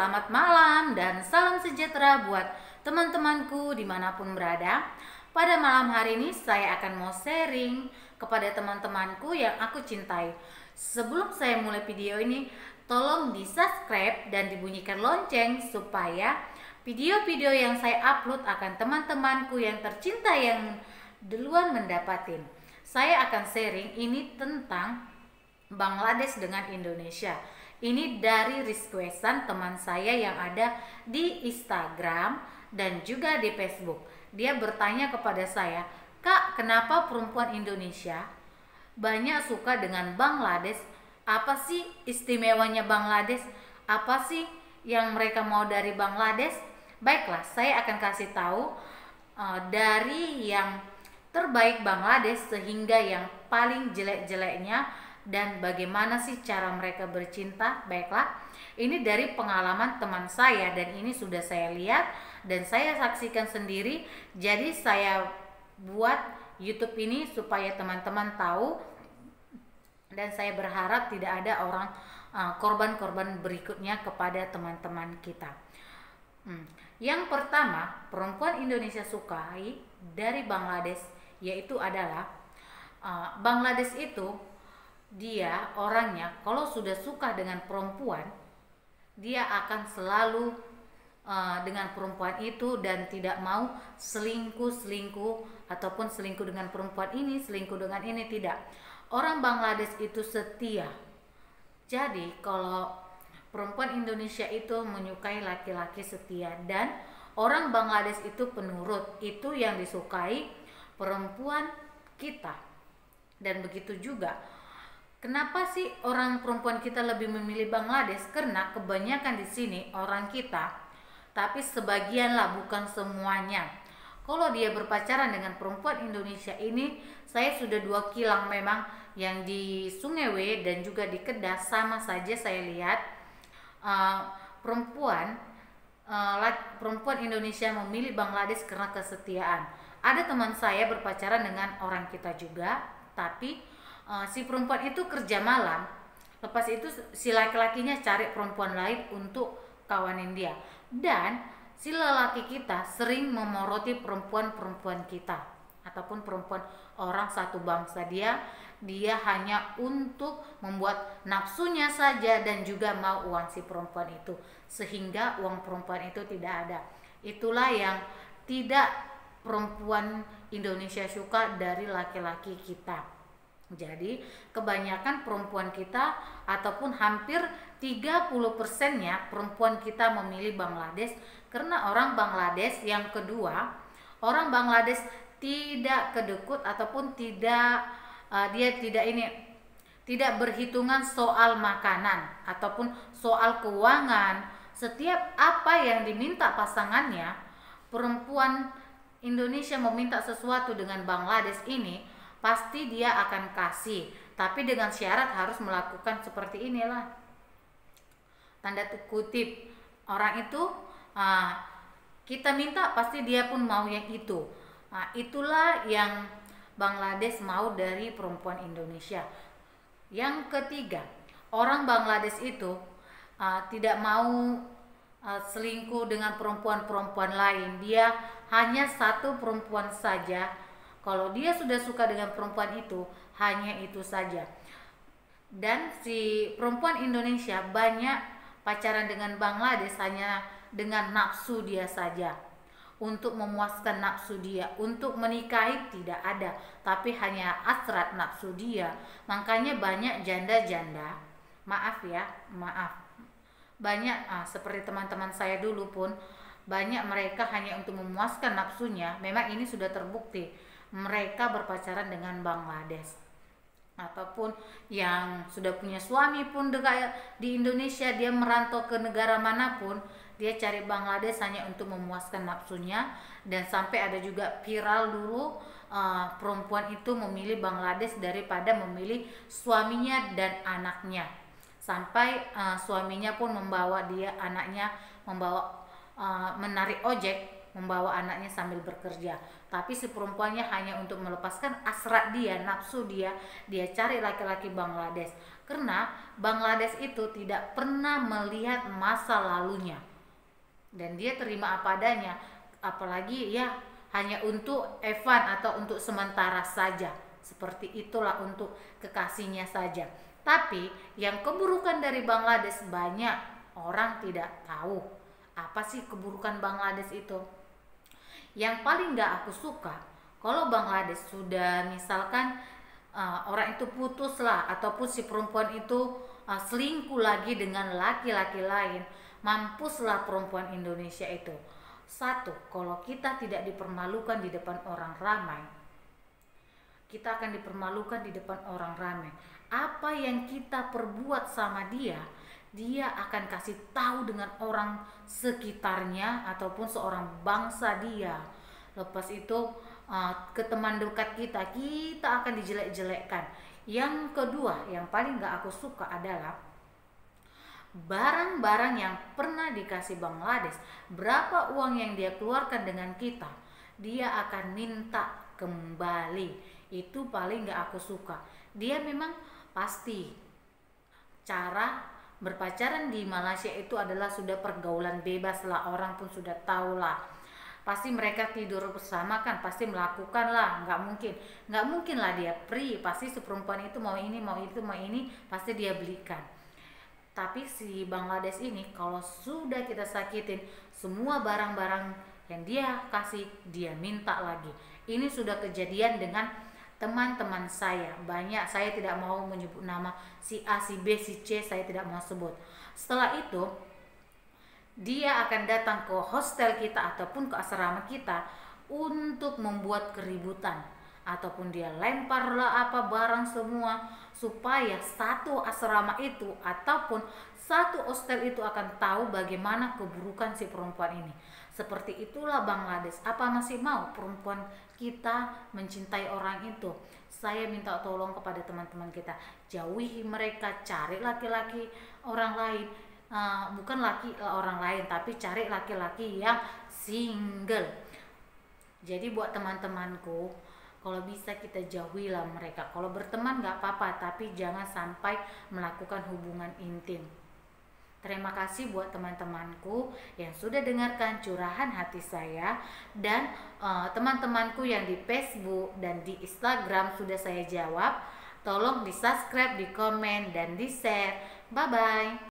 selamat malam dan salam sejahtera buat teman-temanku dimanapun berada. Pada malam hari ini saya akan mau sharing kepada teman-temanku yang aku cintai. Sebelum saya mulai video ini, tolong di subscribe dan dibunyikan lonceng supaya video-video yang saya upload akan teman-temanku yang tercinta yang duluan mendapatkan. Saya akan sharing ini tentang Bangladesh dengan Indonesia. Ini dari requestan teman saya yang ada di Instagram dan juga di Facebook. Dia bertanya kepada saya, "Kak, kenapa perempuan Indonesia banyak suka dengan Bangladesh? Apa sih istimewanya Bangladesh? Apa sih yang mereka mau dari Bangladesh?" Baiklah, saya akan kasih tahu dari yang terbaik Bangladesh sehingga yang paling jelek-jeleknya dan bagaimana sih cara mereka bercinta. Baiklah, ini dari pengalaman teman saya dan ini sudah saya lihat dan saya saksikan sendiri. Jadi saya buat YouTube ini supaya teman-teman tahu, dan saya berharap tidak ada orang korban-korban berikutnya kepada teman-teman kita. Yang pertama, perempuan Indonesia sukai dari Bangladesh yaitu adalah Bangladesh itu dia orangnya kalau sudah suka dengan perempuan, dia akan selalu dengan perempuan itu dan tidak mau selingkuh ataupun selingkuh dengan perempuan ini, selingkuh dengan ini, tidak. Orang Bangladesh itu setia. Jadi kalau perempuan Indonesia itu menyukai laki-laki setia dan orang Bangladesh itu penurut, itu yang disukai perempuan kita. Dan begitu juga, kenapa sih orang perempuan kita lebih memilih Bangladesh? Karena kebanyakan di sini orang kita, tapi sebagian lah, bukan semuanya. Kalau dia berpacaran dengan perempuan Indonesia ini, saya sudah 2 kilang memang, yang di Sungai W dan juga di Kedah sama saja saya lihat perempuan Indonesia memilih Bangladesh karena kesetiaan. Ada teman saya berpacaran dengan orang kita juga, tapi si perempuan itu kerja malam, lepas itu si laki-lakinya cari perempuan lain untuk kawanin dia, dan si lelaki kita sering memoroti perempuan-perempuan kita ataupun perempuan orang satu bangsa. Dia hanya untuk membuat nafsunya saja dan juga mau uang si perempuan itu, sehingga uang perempuan itu tidak ada. Itulah yang tidak perempuan Indonesia suka dari laki-laki kita. Jadi kebanyakan perempuan kita ataupun hampir 30%-nya perempuan kita memilih Bangladesh karena orang Bangladesh. Yang kedua, orang Bangladesh tidak kedekut ataupun tidak tidak berhitungan soal makanan ataupun soal keuangan. Setiap apa yang diminta pasangannya, perempuan Indonesia meminta sesuatu dengan Bangladesh ini, pasti dia akan kasih, tapi dengan syarat harus melakukan seperti inilah, tanda kutip, orang itu kita minta pasti dia pun mau yang itu. Itulah yang Bangladesh mau dari perempuan Indonesia. Yang ketiga, orang Bangladesh itu tidak mau selingkuh dengan perempuan-perempuan lain. Dia hanya satu perempuan saja. Kalau dia sudah suka dengan perempuan itu, hanya itu saja. Dan si perempuan Indonesia banyak pacaran dengan Bangladesh hanya dengan nafsu dia saja, untuk memuaskan nafsu dia. Untuk menikahi tidak ada, tapi hanya hasrat nafsu dia. Makanya banyak janda-janda, maaf, banyak seperti teman-teman saya dulu pun, banyak mereka hanya untuk memuaskan nafsunya. Memang ini sudah terbukti, mereka berpacaran dengan Bangladesh. Ataupun yang sudah punya suami pun di Indonesia, dia merantau ke negara manapun, dia cari Bangladesh hanya untuk memuaskan nafsunya. Dan sampai ada juga viral dulu, perempuan itu memilih Bangladesh daripada memilih suaminya dan anaknya. Sampai suaminya pun membawa anaknya menarik ojek, membawa anaknya sambil bekerja. Tapi si perempuannya hanya untuk melepaskan hasrat dia, nafsu dia cari laki-laki Bangladesh. Karena Bangladesh itu tidak pernah melihat masa lalunya dan dia terima apa adanya, apalagi ya hanya untuk Evan atau untuk sementara saja, seperti itulah untuk kekasihnya saja. Tapi yang keburukan dari Bangladesh banyak orang tidak tahu. Apa sih keburukan Bangladesh itu? Yang paling gak aku suka, kalau Bangladesh sudah misalkan orang itu putus lah, ataupun si perempuan itu selingkuh lagi dengan laki-laki lain, mampuslah perempuan Indonesia itu. Satu, kalau kita tidak dipermalukan di depan orang ramai, kita akan dipermalukan di depan orang ramai. Apa yang kita perbuat sama dia, dia akan kasih tahu dengan orang sekitarnya ataupun seorang bangsa dia. Lepas itu ke teman dekat kita, kita akan dijelek-jelekkan. Yang kedua, yang paling gak aku suka adalah barang-barang yang pernah dikasih Bangladesh, berapa uang yang dia keluarkan dengan kita, dia akan minta kembali. Itu paling gak aku suka. Dia memang pasti cara berpacaran di Malaysia itu adalah sudah pergaulan bebas lah, orang pun sudah tahu lah. Pasti mereka tidur bersama kan, pasti melakukan lah, nggak mungkin lah dia free. Pasti si perempuan itu mau ini, mau itu, mau ini, pasti dia belikan. Tapi si Bangladesh ini kalau sudah kita sakitin, semua barang-barang yang dia kasih dia minta lagi. Ini sudah kejadian dengan teman-teman saya banyak. Saya tidak mau menyebut nama si A, si B, si C, saya tidak mau sebut. Setelah itu dia akan datang ke hostel kita ataupun ke asrama kita untuk membuat keributan, ataupun dia lemparlah apa barang semua, supaya satu asrama itu ataupun satu hostel itu akan tahu bagaimana keburukan si perempuan ini. Seperti itulah Bangladesh. Apa masih mau perempuan kita mencintai orang itu? Saya minta tolong kepada teman-teman kita, jauhi mereka, cari laki-laki orang lain. Bukan laki orang lain, tapi cari laki-laki yang single. Jadi buat teman-temanku, kalau bisa kita jauhilah mereka. Kalau berteman gak apa-apa, tapi jangan sampai melakukan hubungan intim. Terima kasih buat teman-temanku yang sudah dengarkan curahan hati saya, dan teman-temanku yang di Facebook dan di Instagram sudah saya jawab. Tolong di subscribe, di komen, dan di share. Bye bye.